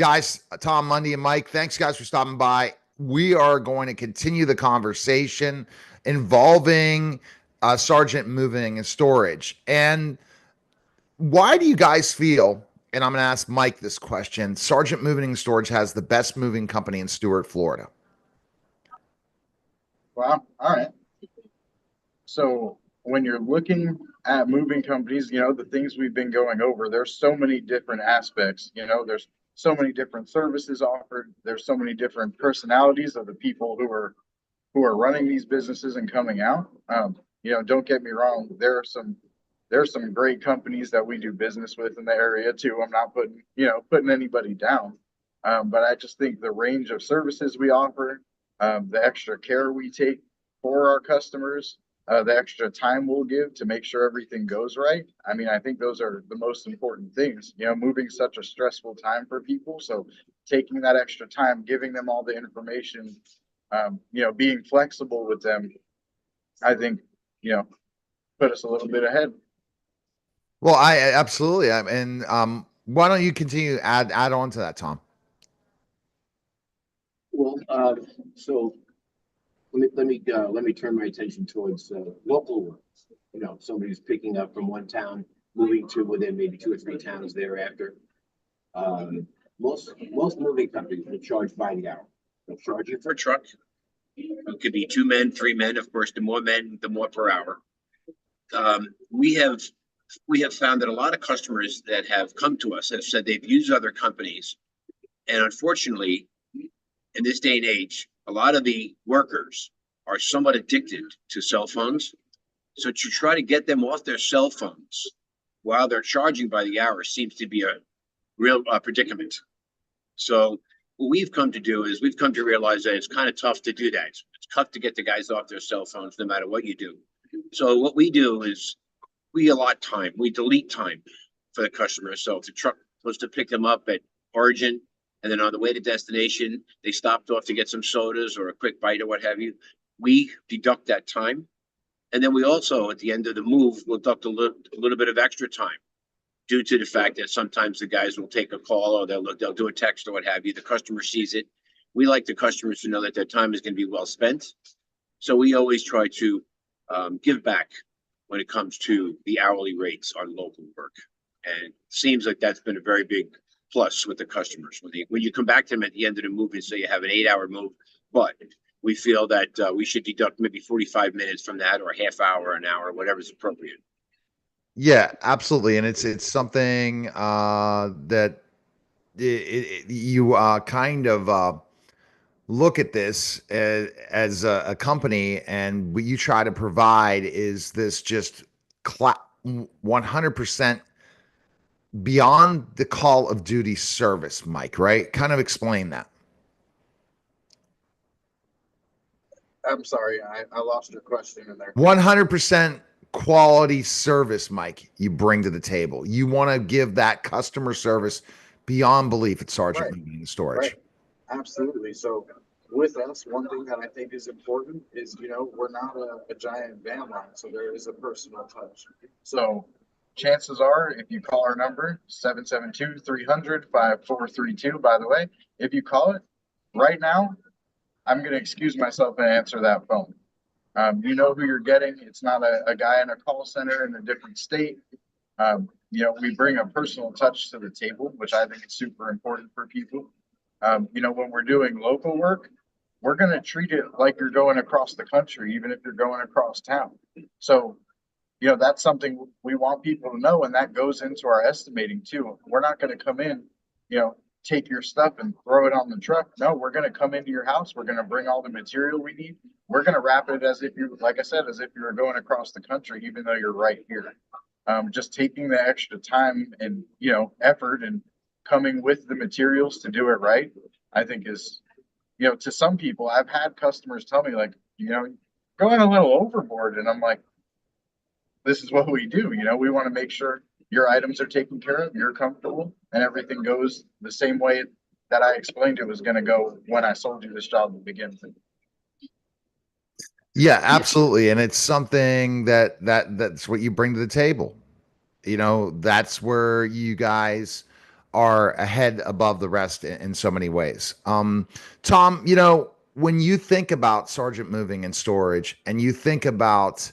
Guys, Tom, Mundy, and Mike, thanks, guys, for stopping by. We are going to continue the conversation involving Sergeant Moving and Storage. And why do you guys feel, and I'm going to ask Mike this question, Sergeant Moving and Storage has the best moving company in Stuart, Florida? Well, all right. So when you're looking at moving companies, the things we've been going over, there's so many different aspects, there's so many different services offered. There's so many different personalities of the people who are running these businesses and coming out. Don't get me wrong. There's some great companies that we do business with in the area too. I'm not putting anybody down. But I just think the range of services we offer, the extra care we take for our customers, the extra time we'll give to make sure everything goes right. I mean, I think those are the most important things, moving such a stressful time for people. So taking that extra time, giving them all the information, being flexible with them, I think, put us a little bit ahead. Well, I absolutely. And why don't you continue to add on to that, Tom? Well, so let me turn my attention towards local work. Somebody who's picking up from one town, moving to within maybe 2 or 3 towns thereafter. Most moving companies will charge by the hour. They'll charge you for a truck. It could be 2 men, 3 men. Of course, the more men, the more per hour. We have found that a lot of customers that have come to us have said they've used other companies, and unfortunately, in this day and age, a lot of the workers are somewhat addicted to cell phones. So to try to get them off their cell phones while they're charging by the hour seems to be a real predicament. So what we've come to do is we've come to realize that it's kind of tough to do that. It's tough to get the guys off their cell phones no matter what you do. So what we do is we allot time, we delete time for the customer. So if the truck was to pick them up at origin, and then on the way to destination, they stopped off to get some sodas or a quick bite or what have you, we deduct that time. And then we also, at the end of the move, will deduct a little bit of extra time due to the fact that sometimes the guys will take a call or they'll do a text or what have you. The customer sees it. We like the customers to know that their time is going to be well spent. So we always try to give back when it comes to the hourly rates on local work. And it seems like that's been a very big plus with the customers. When you come back to them at the end of the move and say you have an 8-hour move, but we feel that we should deduct maybe 45 minutes from that, or a half hour, an hour, whatever's appropriate. Yeah, absolutely. And it's something that you kind of look at this as a company, and what you try to provide is this just 100% beyond the call of duty service, Mike, right? Kind of explain that. I'm sorry, I lost your question in there. 100% quality service, Mike, you bring to the table. You want to give that customer service beyond belief at Sergeant Moving and Storage. Right. Absolutely. So with us, one thing that I think is important is, we're not a giant van line, so there is a personal touch. So chances are, if you call our number, 772-300-5432, by the way, if you call it right now, I'm going to excuse myself and answer that phone. You know who you're getting. It's not a guy in a call center in a different state. We bring a personal touch to the table, which I think is super important for people. When we're doing local work, we're going to treat it like you're going across the country, even if you're going across town. So, that's something we want people to know, and that goes into our estimating too. We're not going to come in, take your stuff and throw it on the truck. No, we're going to come into your house. We're going to bring all the material we need. We're going to wrap it as if you, like I said, as if you were going across the country, even though you're right here. Just taking the extra time and, effort and coming with the materials to do it right, I think is, to some people, I've had customers tell me like, going a little overboard. And I'm like, this is what we do. We want to make sure your items are taken care of, you're comfortable, and everything goes the same way that I explained it was going to go when I sold you this job to begin with. Yeah, absolutely. And it's something that's what you bring to the table. That's where you guys are ahead above the rest in so many ways. Tom, you know, when you think about Sergeant Moving and Storage, and you think about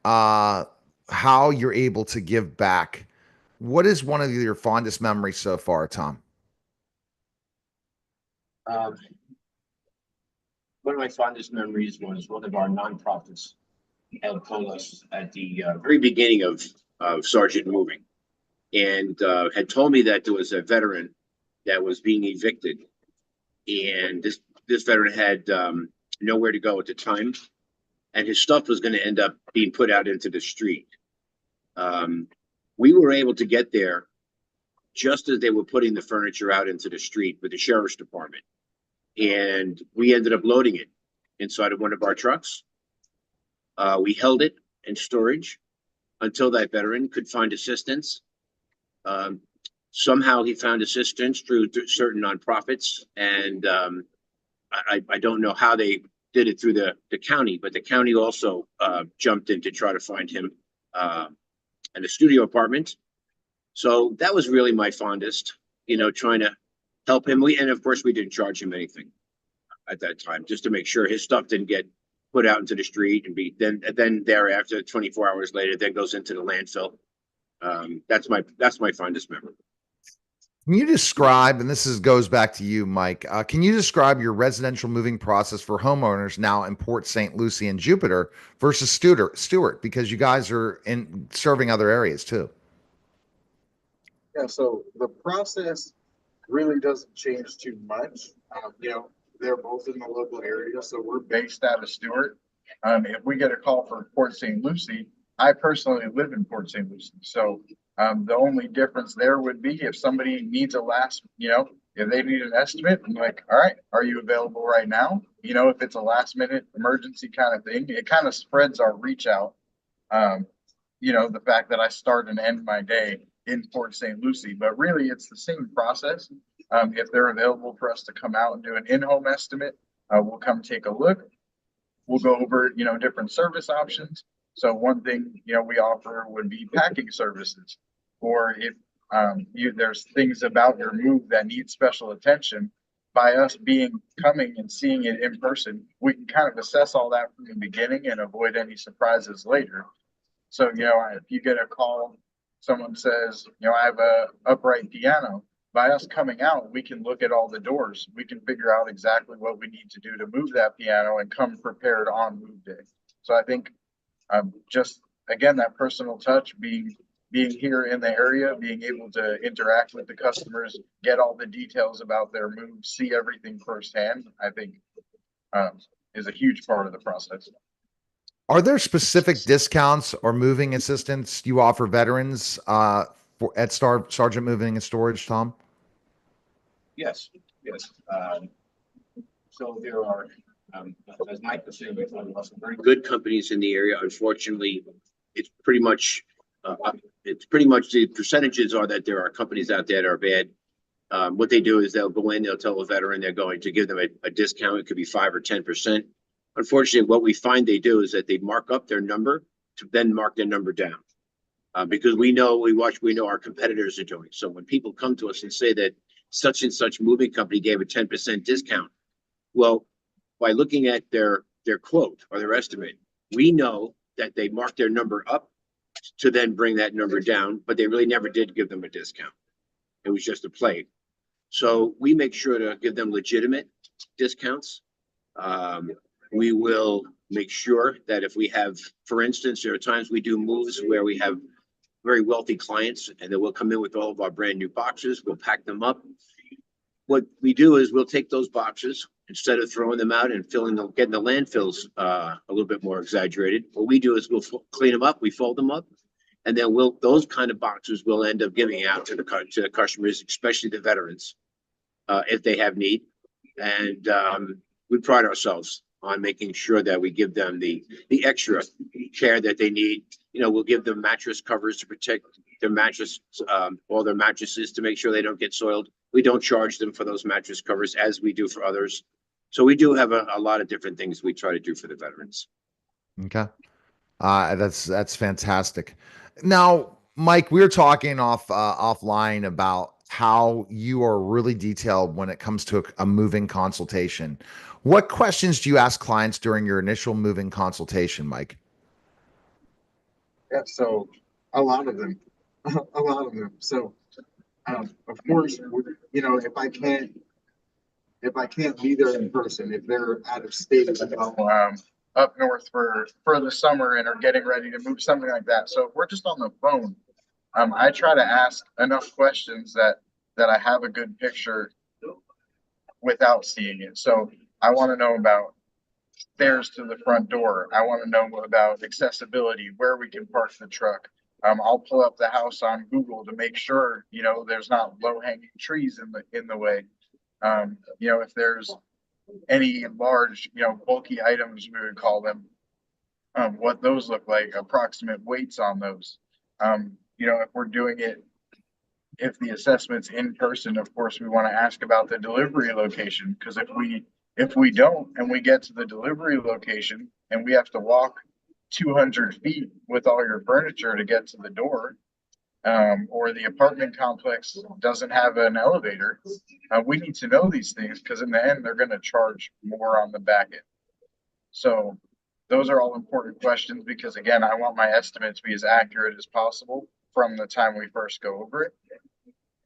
uh, how you're able to give back, what is one of your fondest memories so far, Tom? Um, one of my fondest memories was one of our nonprofits had told us at the very beginning of Sergeant Moving, and had told me that there was a veteran that was being evicted, and this veteran had nowhere to go at the time, and his stuff was going to end up being put out into the street. Um, we were able to get there just as they were putting the furniture out into the street with the sheriff's department, and we ended up loading it inside of one of our trucks. We held it in storage until that veteran could find assistance. Um, Somehow he found assistance through certain nonprofits, and I don't know how they did it through the county, but the county also jumped in to try to find him in a studio apartment. So that was really my fondest, trying to help him. And of course, we didn't charge him anything at that time, just to make sure his stuff didn't get put out into the street and be then thereafter, 24 hours later, then goes into the landfill. That's my fondest memory. Can you describe, and goes back to you, Mike, can you describe your residential moving process for homeowners now in Port St. Lucie and Jupiter versus Stewart, because you guys are in serving other areas too? Yeah, so the process really doesn't change too much. They're both in the local area, so we're based out of Stewart. If we get a call for Port St. Lucie, I personally live in Port St. Lucie, so the only difference there would be if somebody needs if they need an estimate, I'm like, all right, are you available right now? If it's a last minute emergency kind of thing, it kind of spreads our reach out. The fact that I start and end my day in Port St. Lucie, but really it's the same process. If they're available for us to come out and do an in-home estimate, we'll come take a look. We'll go over, different service options. So one thing, we offer would be packing services, or if there's things about your move that need special attention. By us coming and seeing it in person, we can kind of assess all that from the beginning and avoid any surprises later. So, if you get a call, someone says, I have a upright piano. By us coming out, we can look at all the doors. We can figure out exactly what we need to do to move that piano and come prepared on move day. So I think just, again, that personal touch, being here in the area, being able to interact with the customers, get all the details about their move, see everything firsthand, I think is a huge part of the process. Are there specific discounts or moving assistance you offer veterans at Sergeant Moving and Storage, Tom? Yes. So there are, as Mike was saying, some very good companies in the area. Unfortunately, it's pretty much the percentages are that there are companies out there that are bad. What they do is they'll go in, they'll tell a veteran they're going to give them a discount. It could be 5 or 10%. Unfortunately, what we find they do is that they mark up their number to then mark their number down. Because we know our competitors are doing. So when people come to us and say that such and such moving company gave a 10% discount, well, by looking at their quote or their estimate, we know that they marked their number up to then bring that number down, but they really never did give them a discount. It was just a play. So we make sure to give them legitimate discounts. We will make sure that if we have, for instance, there are times we do moves where we have very wealthy clients and then we'll come in with all of our brand new boxes. We'll pack them up. What we do is we'll take those boxes, instead of throwing them out and getting the landfills a little bit more exaggerated. What we do is we'll clean them up, we fold them up, and then those kind of boxes we'll end up giving out to the customers, especially the veterans, if they have need. And we pride ourselves on making sure that we give them the extra care that they need. We'll give them mattress covers to protect their mattress, all their mattresses, to make sure they don't get soiled. We don't charge them for those mattress covers as we do for others. So we do have a lot of different things we try to do for the veterans. Okay. That's fantastic. Now, Mike, we were talking offline about how you are really detailed when it comes to a moving consultation. What questions do you ask clients during your initial moving consultation, Mike? Yeah, so a lot of them, a lot of them. So, of course, if I can't be there in person, if they're out of state, up north for the summer and are getting ready to move, something like that. So if we're just on the phone, I try to ask enough questions that I have a good picture without seeing it. So I want to know about stairs to the front door. I want to know about accessibility, where we can park the truck. I'll pull up the house on Google to make sure, there's not low hanging trees in the way. If there's any large, bulky items, we would call them, what those look like, approximate weights on those. If we're doing it, if the assessment's in person, of course, we want to ask about the delivery location, because if we don't and we get to the delivery location and we have to walk 200 feet with all your furniture to get to the door, or the apartment complex doesn't have an elevator, we need to know these things, because in the end, they're going to charge more on the back end. So those are all important questions, because again, I want my estimate to be as accurate as possible from the time we first go over it.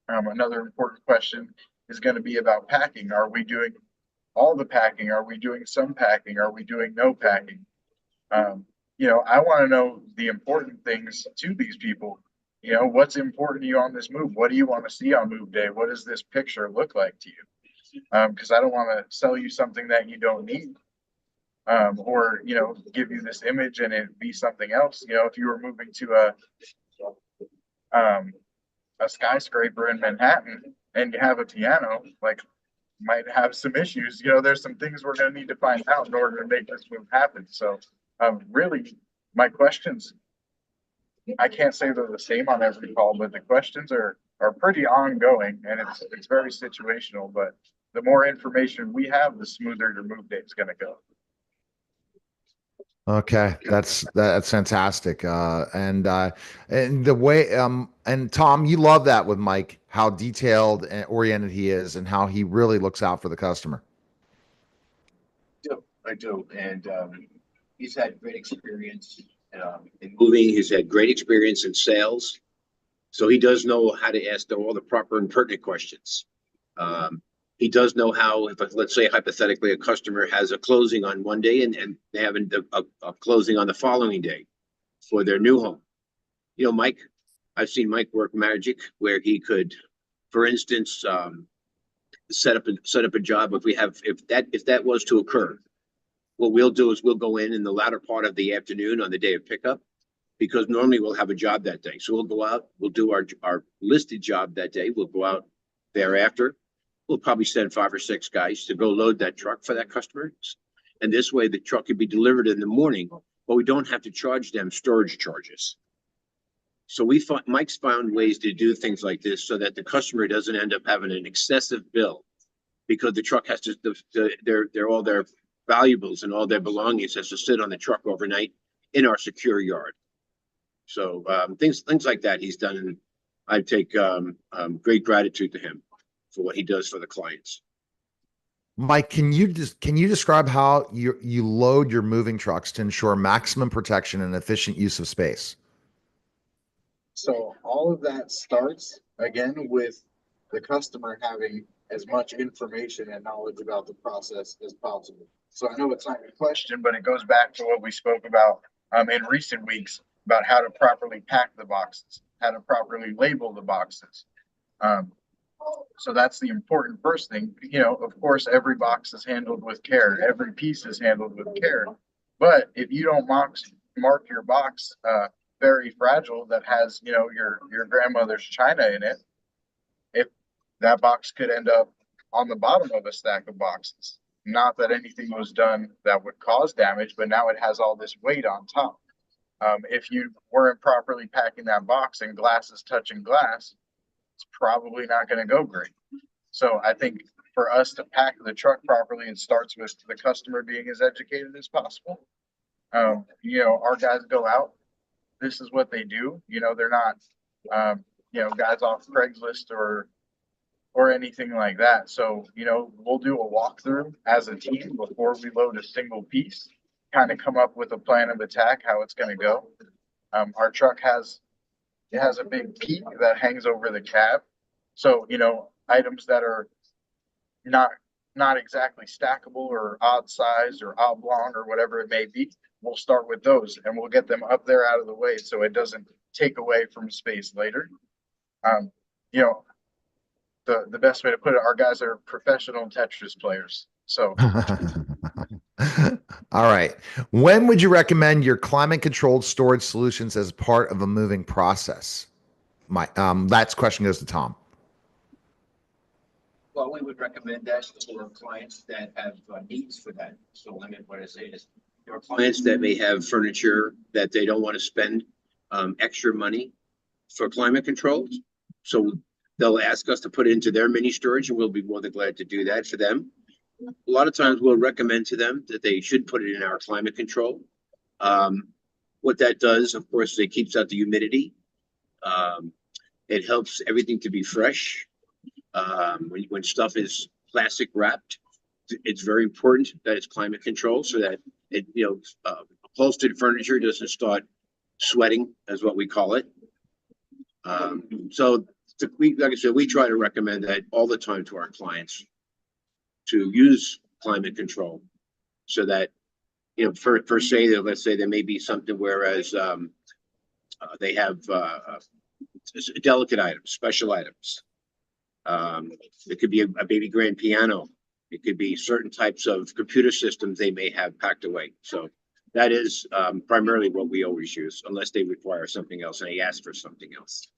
Another important question is going to be about packing. Are we doing all the packing? Are we doing some packing? Are we doing no packing? I want to know the important things to these people. What's important to you on this move? What do you want to see on move day? What does this picture look like to you? Because I don't want to sell you something that you don't need. Or give you this image and it be something else. If you were moving to a skyscraper in Manhattan and you have a piano, like, might have some issues. There's some things we're going to need to find out in order to make this move happen. So, really, my questions, I can't say they're the same on every call, but the questions are pretty ongoing, and it's very situational. But the more information we have, the smoother your move day is going to go. Okay, that's fantastic. And the way and Tom, you love that with Mike, how detailed and oriented he is and how he really looks out for the customer. I do. And he's had great experience in moving. He's had great experience in sales. So he does know how to ask all the proper and pertinent questions. He does know how, if let's say hypothetically a customer has a closing on one day and they have a closing on the following day for their new home. Mike, I've seen Mike work magic where he could, for instance, set up a job. If that was to occur, what we'll do is we'll go in the latter part of the afternoon on the day of pickup, because normally we'll have a job that day. So we'll go out, we'll do our listed job that day. We'll go out thereafter. We'll probably send 5 or 6 guys to go load that truck for that customer. And this way the truck could be delivered in the morning, but we don't have to charge them storage charges. So Mike's found ways to do things like this so that the customer doesn't end up having an excessive bill, because the truck has to, all their valuables and all their belongings has to sit on the truck overnight in our secure yard. So things like that he's done, and I take great gratitude to him for what he does for the clients. Mike, can you describe how you load your moving trucks to ensure maximum protection and efficient use of space? So all of that starts again with the customer having as much information and knowledge about the process as possible. So I know it's not your question, but it goes back to what we spoke about in recent weeks about how to properly pack the boxes, how to properly label the boxes. So that's the important first thing. Of course, every box is handled with care. Every piece is handled with care. But if you don't mark your box very fragile that has, your grandmother's china in it, if that box could end up on the bottom of a stack of boxes. Not that anything was done that would cause damage, but now it has all this weight on top. If you weren't properly packing that box and glass is touching glass, it's probably not going to go great. So I think for us to pack the truck properly, it starts with the customer being as educated as possible. Our guys go out. This is what they do. They're not, guys off Craigslist or or anything like that. So, we'll do a walkthrough as a team before we load a single piece, kind of come up with a plan of attack, how it's going to go. Our truck has a big peak that hangs over the cab. So, items that are not exactly stackable or odd size or oblong or whatever it may be, we'll start with those and we'll get them up there out of the way so it doesn't take away from space later. You know, the best way to put it, our guys are professional Tetris players. So all right. When would you recommend your climate controlled storage solutions as part of a moving process? That question goes to Tom. Well, we would recommend that for clients that have needs for that. So what I say is, there are clients that may have furniture that they don't want to spend extra money for climate controls. So they'll ask us to put it into their mini storage, and we'll be more than glad to do that for them. A lot of times we'll recommend to them that they should put it in our climate control. What that does, of course, is it keeps out the humidity. It helps everything to be fresh. When stuff is plastic wrapped, it's very important that it's climate controlled so that it, upholstered furniture doesn't start sweating, as what we call it. Like I said, we try to recommend that all the time to our clients to use climate control, so that per se, let's say there may be something whereas they have delicate items, special items. It could be a baby grand piano. It could be certain types of computer systems they may have packed away. So that is primarily what we always use, unless they require something else and they ask for something else.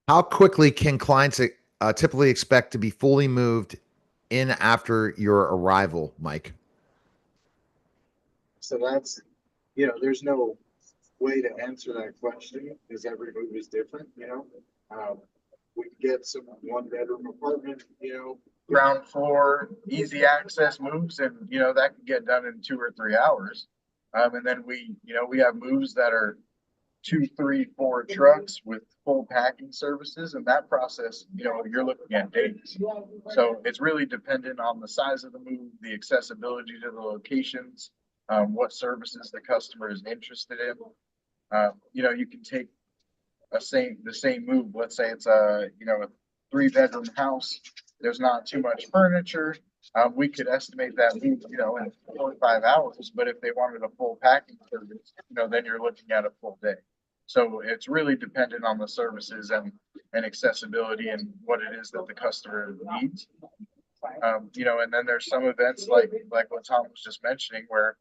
How quickly can clients typically expect to be fully moved in after your arrival, Mike? So that's, there's no way to answer that question because every move is different, we get some one bedroom apartment, ground floor, easy access moves, and that can get done in 2 or 3 hours. And then we have moves that are 2, 3, 4 trucks with full packing services, and that process, you're looking at days. So it's really dependent on the size of the move, the accessibility to the locations, what services the customer is interested in. You can take the same move. Let's say it's a 3-bedroom house. There's not too much furniture. We could estimate that move, in 4 or 5 hours. But if they wanted a full packing service, then you're looking at a full day. So it's really dependent on the services and accessibility and what it is that the customer needs. And then there's some events like what Tom was just mentioning, where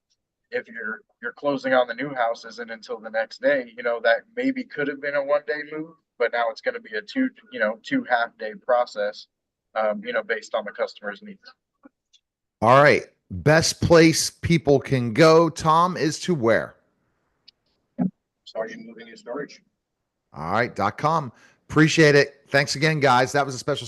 if you're closing on the new house isn't until the next day, that maybe could have been a 1-day move, but now it's going to be a 2 half-day process, based on the customer's needs. All right. Best place people can go, Tom, is to where? Start moving in storage. All right. .com. Appreciate it. Thanks again, guys. That was a special